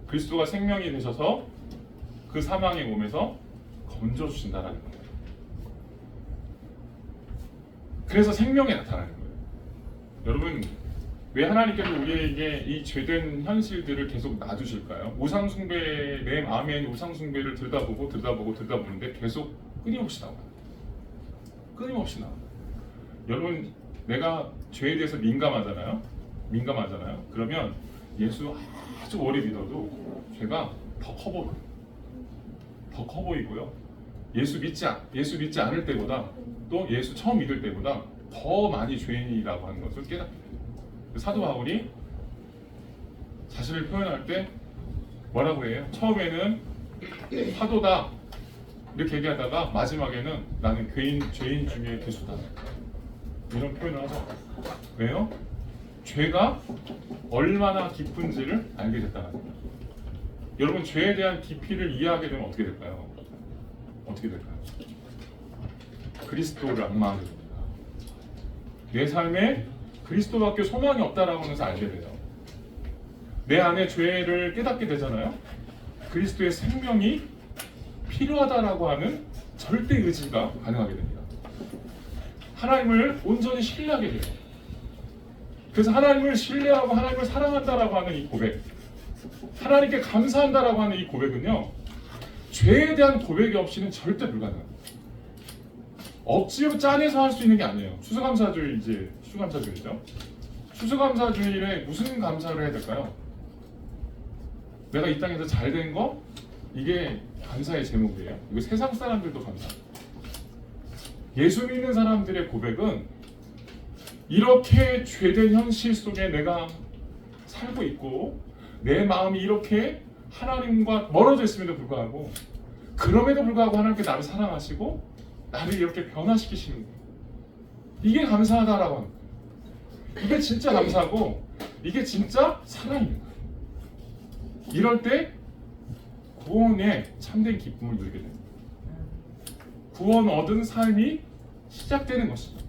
S3: 그리스도가 생명이 되셔서 그 사망의 몸에서 건져 주신다라는 거예요. 그래서 생명이 나타나는 거예요. 여러분, 왜 하나님께서 우리에게 이 죄된 현실들을 계속 놔두실까요? 우상숭배, 내 마음에 있는 우상숭배를 들여다보는데 계속 끊임없이 나와요. 끊임없이 나와요. 여러분, 내가 죄에 대해서 민감하잖아요. 그러면 예수 아주 오래 믿어도 죄가 더 커 보이고요. 예수 믿지 않을 때보다, 또 예수 처음 믿을 때보다 더 많이 죄인이라고 하는 것을 깨닫게 돼요. 사도 바울이 자신을 표현할 때 뭐라고 해요? 처음에는 사도다 이렇게 얘기하다가 마지막에는 나는 죄인 중에 괴수다 이런 표현을 하죠. 왜요? 죄가 얼마나 깊은지를 알게 됐다는 거예요. 여러분, 죄에 대한 깊이를 이해하게 되면 어떻게 될까요? 그리스도를 악마하게 됩니다. 내 삶에 그리스도밖에 소망이 없다라고 하면서 알게 돼요. 내 안에 죄를 깨닫게 되잖아요. 그리스도의 생명이 필요하다라고 하는 절대 의지가 가능하게 됩니다. 하나님을 온전히 신뢰하게 돼요. 그래서 하나님을 신뢰하고 하나님을 사랑한다라고 하는 이 고백, 하나님께 감사한다라고 하는 이 고백은요, 죄에 대한 고백이 없이는 절대 불가능합니다. 억지로 짜내서 할 수 있는 게 아니에요. 추수감사주의죠. 추수감사주일에 무슨 감사를 해야 될까요? 내가 이 땅에서 잘 된 거, 이게 감사의 제목이에요. 이거 세상 사람들도 감사합니다. 예수 믿는 사람들의 고백은 이렇게 죄된 현실 속에 내가 살고 있고 내 마음이 이렇게 하나님과 멀어져 있음에도 불구하고, 그럼에도 불구하고 하나님께 나를 사랑하시고 나를 이렇게 변화시키시는 거예요. 이게 감사하다라고 하는 거예요. 이게 진짜 감사하고 이게 진짜 사랑입니다. 이럴 때 구원의 참된 기쁨을 누리게 됩니다. 구원 얻은 삶이 시작되는 것입니다.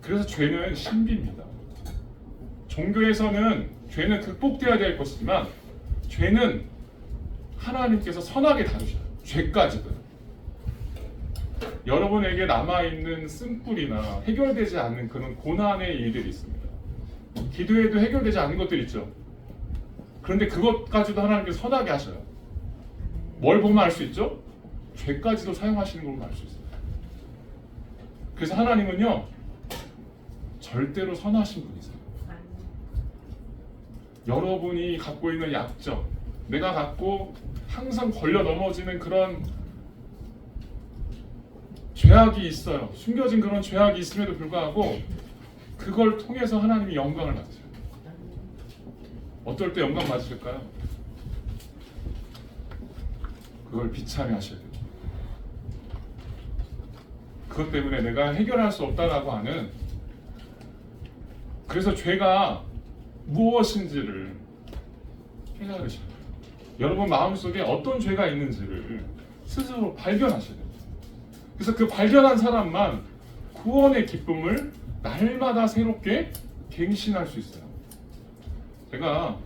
S3: 그래서 죄는 신비입니다. 종교에서는 죄는 극복되어야 될 것이지만 죄는 하나님께서 선하게 다루셔요. 죄까지도. 여러분에게 남아있는 쓴뿌리나 해결되지 않는 그런 고난의 일들이 있습니다. 기도해도 해결되지 않는 것들이 있죠. 그런데 그것까지도 하나님께서 선하게 하셔요. 뭘 보면 알 수 있죠? 죄까지도 사용하시는 걸 보면 알 수 있어요. 그래서 하나님은요, 절대로 선하신 분이세요. 여러분이 갖고 있는 약점, 내가 갖고 항상 걸려 넘어지는 그런 죄악이 있어요. 숨겨진 그런 죄악이 있음에도 불구하고 그걸 통해서 하나님이 영광을 받으셔요. 어떨 때 영광 받으실까요? 그걸 비참히 하셔야 돼요. 그것 때문에 내가 해결할 수 없다라고 하는, 그래서 죄가 무엇인지를 깨달으셔야 돼요. 여러분 마음속에 어떤 죄가 있는지를 스스로 발견하셔야 돼요. 그래서 그 발견한 사람만 구원의 기쁨을 날마다 새롭게 갱신할 수 있어요. 제가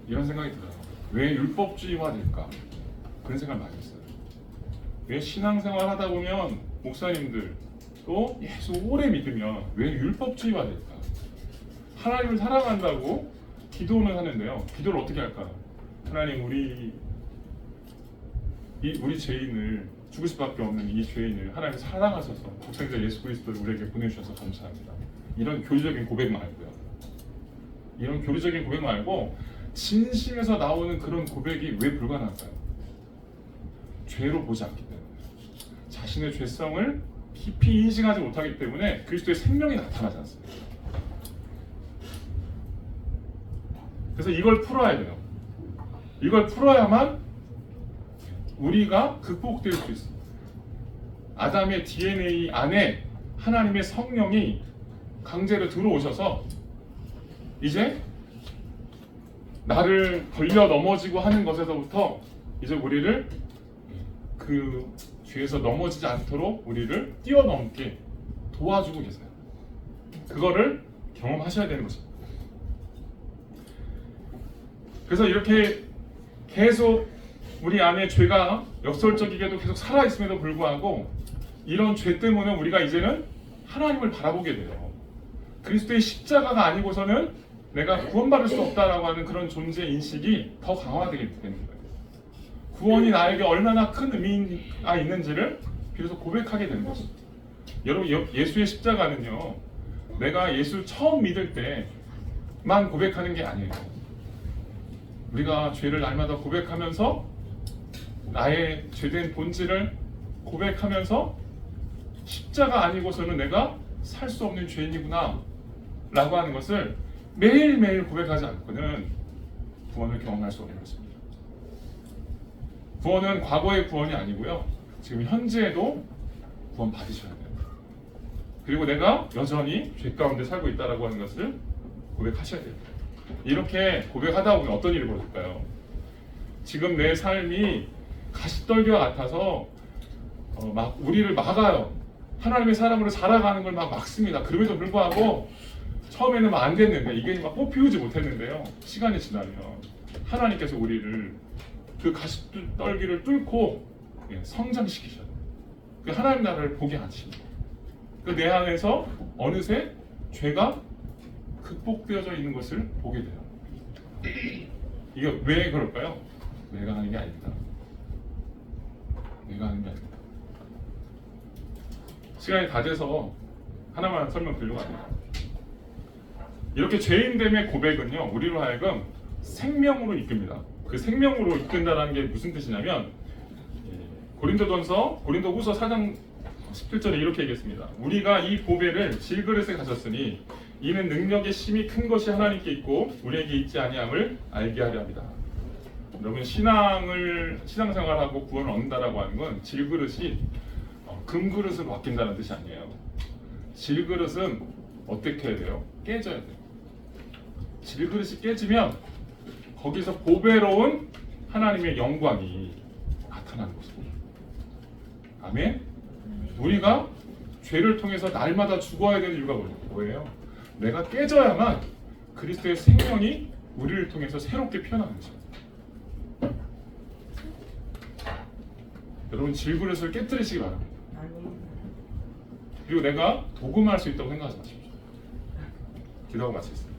S3: 이런 생각이 들어요. 왜 율법주의화 될까? 그런 생각을 많이 했어요. 왜 신앙생활 하다 보면 목사님들 또 예수 오래 믿으면 왜 율법주의화 될까? 하나님을 사랑한다고 기도는 하는데요. 기도를 어떻게 할까요? 하나님, 우리 죄인을, 죽을 수밖에 없는 이 죄인을 하나님 사랑하셔서 독생자 예수 그리스도를 우리에게 보내주셔서 감사합니다. 이런 교리적인 고백 말고요. 이런 교리적인 고백 말고 진심에서 나오는 그런 고백이 왜 불가능할까요? 죄로 보지 않기 때문에, 자신의 죄성을 깊이 인식하지 못하기 때문에 그리스도의 생명이 나타나지 않습니다. 그래서 이걸 풀어야 돼요. 이걸 풀어야만 우리가 극복될 수 있습니다. 아담의 DNA 안에 하나님의 성령이 강제로 들어오셔서 이제 나를 걸려 넘어지고 하는 것에서부터 이제 우리를 그 죄에서 넘어지지 않도록 우리를 뛰어넘게 도와주고 계세요. 그거를 경험하셔야 되는 것입니다. 그래서 이렇게 계속 우리 안에 죄가 역설적이게도 계속 살아있음에도 불구하고 이런 죄 때문에 우리가 이제는 하나님을 바라보게 돼요. 그리스도의 십자가가 아니고서는 내가 구원받을 수 없다라고 하는 그런 존재 인식이 더 강화되게 되는 거예요. 구원이 나에게 얼마나 큰 의미가 있는지를 비로소 고백하게 되는 것입니다. 여러분, 예수의 십자가는요, 내가 예수 처음 믿을 때만 고백하는 게 아니에요. 우리가 죄를 날마다 고백하면서 나의 죄된 본질을 고백하면서 십자가 아니고서는 내가 살 수 없는 죄인이구나 라고 하는 것을 매일매일 고백하지 않고는 구원을 경험할 수 없는 것입니다. 구원은 과거의 구원이 아니고요, 지금 현재에도 구원 받으셔야 돼요. 그리고 내가 여전히 죄 가운데 살고 있다라고 하는 것을 고백하셔야 돼요. 이렇게 고백하다 보면 어떤 일이 벌어질까요? 지금 내 삶이 가시떨기와 같아서 막 우리를 막아요. 하나님의 사람으로 자라가는 걸 막 막습니다. 그럼에도 불구하고 처음에는 막 안 됐는데, 이게 막 꽃피우지 못했는데요, 시간이 지나면 하나님께서 우리를 그 가시떨기를 뚫고 성장시키셔요. 그 하나님 나라를 보게 하십니다. 그 내 안에서 어느새 죄가 극복되어져 있는 것을 보게 돼요. 이게 왜 그럴까요? 내가 하는 게 아닙니다. 내가 하는 게 아닙니다. 시간이 다 돼서 하나만 설명드리려고 합니다. 이렇게 죄인됨의 고백은요, 우리로 하여금 생명으로 이끕니다. 그 생명으로 이끈다는 게 무슨 뜻이냐면, 고린도후서 4장 17절에 이렇게 얘기했습니다. 우리가 이 보배를 질그릇에 가졌으니 이는 능력의 심이 큰 것이 하나님께 있고 우리에게 있지 아니함을 알게 하려 합니다. 여러분, 신앙생활하고 구원을 얻는다라고 하는 건 질그릇이 금그릇으로 바뀐다는 뜻이 아니에요. 질그릇은 어떻게 해야 돼요? 깨져야 돼요. 질그릇이 깨지면 거기서 보배로운 하나님의 영광이 나타나는 것입니다. 아멘? 우리가 죄를 통해서 날마다 죽어야 되는 이유가 뭐예요? 내가 깨져야만 그리스도의 생명이 우리를 통해서 새롭게 피어나는 것입니다. 여러분, 질그릇을 깨뜨리시기 바랍니다. 그리고 내가 도금할 수 있다고 생각하지 마십시오. 기도하고 마치겠습니다.